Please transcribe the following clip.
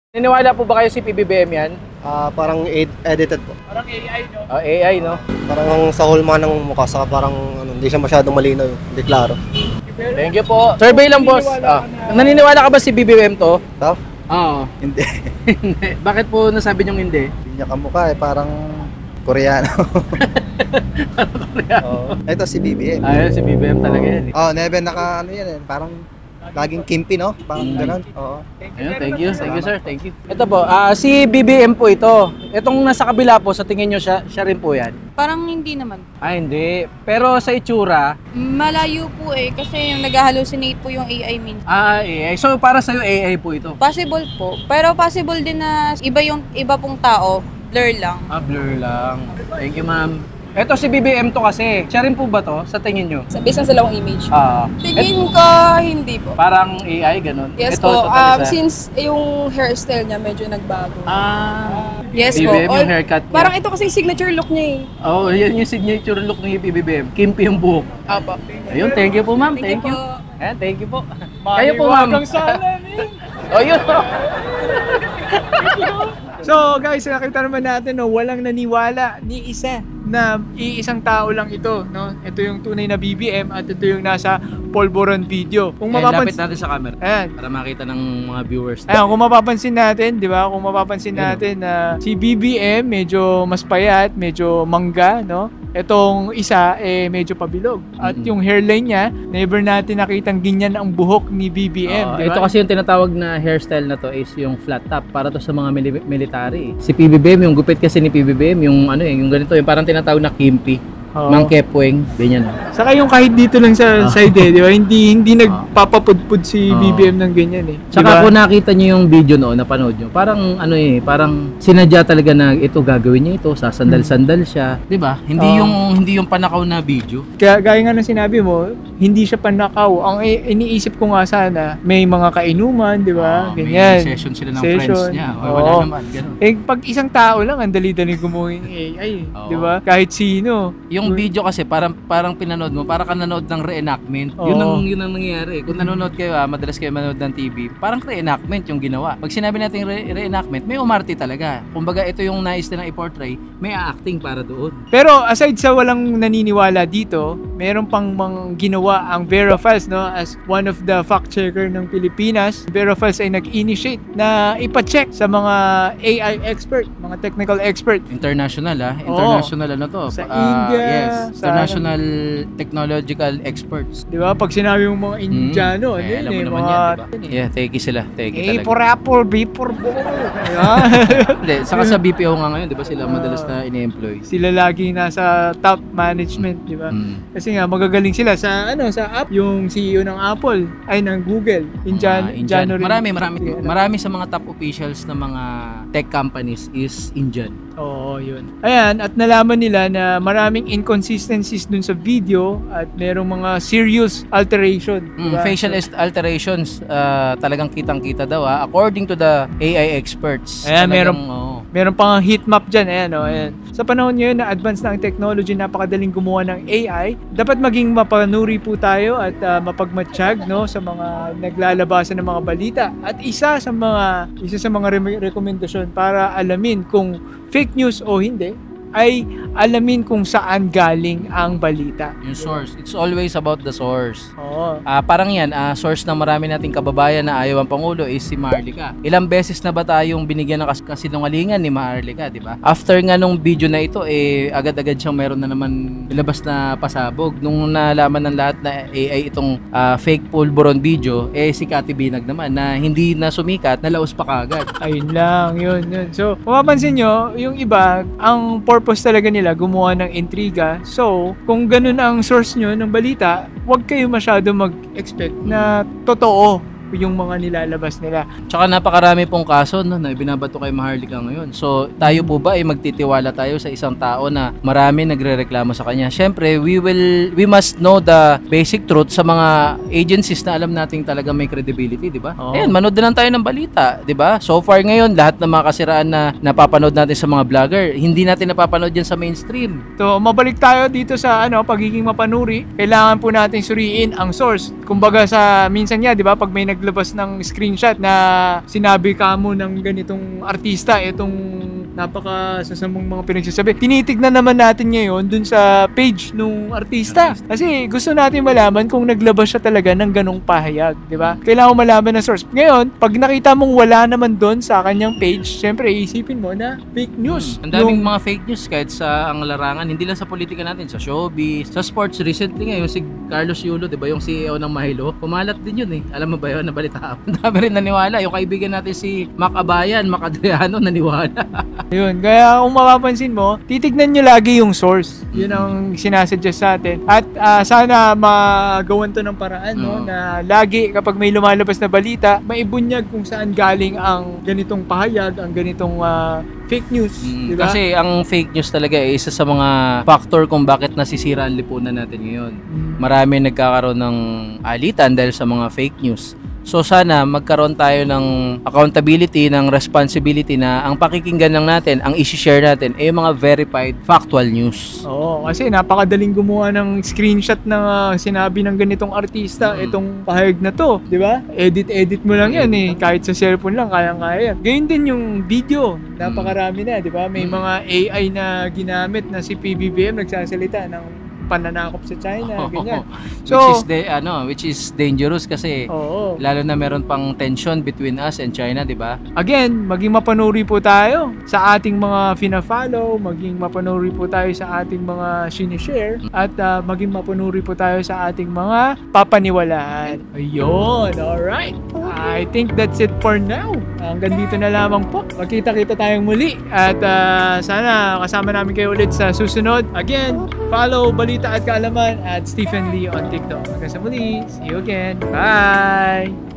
Niniwala po ba kayo si PBBM yan? Parang edited po. Parang AI, no? AI, no? Parang sa hulma ng mukha, saka parang hindi siya masyadong malinaw, hindi klaro. Thank you po. Survey lang, boss. Naniniwala ka ba si BBM to? Ito? Oo. Hindi. Bakit po nasabi niyong hindi? Hindi niya kamukha parang Koreano. Oo. Ito si BBM. Ayun, si BBM talaga yan. Never ano yan parang laging kimpi, no? Parang gano'n. Oo. Ayun, thank you sir, thank you. Ito po, si BBM po ito. Itong nasa kabila po, sa tingin nyo siya rin po yan? Parang hindi naman. Hindi. Pero sa itsura, Malayo po kasi yung nag-hallucinate po yung AI minsan. AI. So para sa'yo AI po ito? Possible po. Pero possible din na iba pong tao, blur lang. Blur lang. Thank you, ma'am. Ito si BBM to kasi. Siya rin po ba to sa tingin nyo? Based na sa dalawang image. Tingin ko hindi po. Parang AI, ganun? Yes ito, po. ito talaga. Since yung hairstyle niya medyo nagbago. Yes po. BBM yung haircut niya. Parang ito kasi signature look niya yan yung signature look ni BBM. Kimpi yung buhok. Apo. Ayun, thank you po, ma'am. Thank you. Ayan, thank you po. Kayo po, ma'am. Mahiwagang salamin. Yun. So guys, nakita naman natin, no, walang naniwala ni isa na iisang tao lang ito, no? Ito yung tunay na BBM at ito yung nasa Polvoron video. Kung Lapit natin sa camera. Ayan. Para makita ng mga viewers. Ayan, kung mapapansin natin, di ba? Kung mapapansin natin na si BBM medyo mas payat, medyo mangga, no? Itong isa medyo pabilog. At yung hairline niya, never natin nakitang ganyan ang buhok ni BBM, di ba? Ito kasi yung tinatawag na hairstyle na to is yung flat top para to sa mga military. Si PBBM, yung gupit kasi ni PBBM, yung yung ganito, yung parang tinatawag na kimpi. Mang kepweng, ganyan. Saka yung kahit dito lang sa side, di ba? Hindi nagpapapudpud si BBM ng ganyan eh. Saka kung nakita niyo yung video noon, napanood niyo, parang parang sinadya talaga na ito gagawin niya ito, sasandal-sandal siya, 'di ba? Hindi yung panakaw na video. Kaya gaya nga ng sinabi mo, hindi siya panakaw. Ang iniisip ko nga sana, may mga kainuman, 'di ba? Ganyan. May session sila ng friends niya. Wala naman, ganun. Pag isang tao lang, ang dali-dali gumawa ng AI, 'di ba? Kahit sino. Yung video kasi parang pinanood mo, para ka nanood ng reenactment. Yun ang nangyayari. Kung nanonood kayo, madalas kayo manood ng TV, parang reenactment yung ginawa. Pag sinabi natin reenactment, may umarte talaga. Kumbaga ito yung nais nilang i-portray, may acting para doon. Pero aside sa walang naniniwala dito, meron pang ginawa ang Vera Files, no, as one of the fact checker ng Pilipinas. Vera Files ay nag-initiate na ipa-check sa mga AI expert, mga technical expert. International international to. Sa India, yes, international technological experts. Di ba? Pag sinabi mo mga Indiano, alam mo naman yan, di ba? Yeah, teki sila. A for apple, B for ball. Hindi, saka sa BPO nga ngayon, di ba sila madalas na ini-employ? Sila lagi nasa top management, di ba? Kasi nga magagaling sila sa app, yung CEO ng Apple ay ng Google, Indiano rin. Marami sa mga top officials ng mga tech companies is Indian. Oo, yun. Ayan, at nalaman nila na maraming inconsistencies dun sa video at merong mga serious alteration. Diba? Facial alterations, talagang kitang-kita daw according to the AI experts. Ayan, meron pang heat map dyan. Ayan. Sa panahon ngayon na advance na ang technology, napakadaling gumawa ng AI. Dapat maging mapanuri po tayo at mapagmatsyag, no, sa mga naglalabasan ng mga balita. At isa sa mga rekomendasyon para alamin kung fake news o hindi, ay alamin kung saan galing ang balita. Yung source. It's always about the source. Oo. Parang yan, source na marami nating kababayan na ayaw ang Pangulo is si Maharlika. Ilang beses na ba tayong binigyan ng kasinungalingan ni Maharlika, di ba? After nga nung video na ito, agad-agad siyang meron na naman ilabas na pasabog. Nung nalaman ng lahat na AI itong fake Polvoron video, si Cathy Binag naman na hindi na sumikat, nalaos pa kagad. Ayun lang, yun. So, mapapansin nyo, yung iba, ang purpose talaga nila gumawa ng intriga. So, kung ganun ang source nyo ng balita, huwag kayo masyado mag-expect na totoo yung mga nilalabas nila. Tsaka napakarami pong kaso na binabato kay Maharlika ngayon. So, tayo po ba ay magtitiwala tayo sa isang tao na marami nagrereklamo sa kanya? Syempre, we must know the basic truth sa mga agencies na alam nating talaga may credibility, di ba? Ayan, manood na lang tayo ng balita, di ba? So far ngayon, lahat ng mga kasiraan na napapanood natin sa mga vlogger, hindi natin napapanood yan sa mainstream. So, mabalik tayo dito sa pagiging mapanuri. Kailangan po natin suriin ang source. Kumbaga minsan nga, di ba, pag may naglabas ng screenshot na sinabi ka mo ng ganitong artista, itong napaka sasamang mga pinagsasabi. Tinitignan naman natin ngayon dun sa page nung artista. Kasi gusto natin malaman kung naglabas siya talaga ng ganong pahayag, di ba? Kailangan mo malaman ng source. Ngayon, pag nakita mong wala naman dun sa kanyang page, syempre isipin mo na fake news. Ang daming mga fake news kahit sa ang larangan, hindi lang sa politika natin, sa showbiz, sa sports. Recently nga, yung si Carlos Yulo, di ba, yung CEO ng Milo, pumalat din yun eh. Alam mo ba yun, nabalita? Ang dami rin naniwala. Yung kaibigan natin si Mac Abayan, Mac Adriano, naniwala. Yun, kaya kung mapapansin mo, titignan nyo lagi yung source. Yun ang sinasuggest sa atin. At sana magawan to ng paraan, no? Na lagi kapag may lumalabas na balita, maibunyag kung saan galing ang ganitong pahayag, ang ganitong fake news. Diba? Kasi ang fake news talaga ay isa sa mga factor kung bakit nasisira ang lipunan natin ngayon. Marami nagkakaroon ng alitan dahil sa mga fake news. So sana magkaroon tayo ng accountability, ng responsibility na ang pakikinggan lang natin, ang i-share natin ay mga verified factual news. Oo, kasi napakadaling gumawa ng screenshot ng sinabi ng ganitong artista, itong pahayag na to, di ba? Edit mo lang yan eh, kahit sa cellphone lang, kayang-kaya yan. Gayun din yung video, napakarami na, di ba? May mga AI na ginamit na si PBBM nagsasalita ng pananakop sa China, ganyan. So, which is dangerous kasi lalo na meron pang tension between us and China, di ba? Again, maging mapanuri po tayo sa ating mga fina-follow, maging mapanuri po tayo sa ating mga sinishare, at maging mapanuri po tayo sa ating mga papaniwalaan. Ayun, alright. I think that's it for now. Hanggang dito na lamang po. Magkita-kita tayong muli at sana kasama namin kayo ulit sa susunod. Again, follow Balita at Kaalaman at Stephen Lee on TikTok. Hanggang sa muli. See you again. Bye!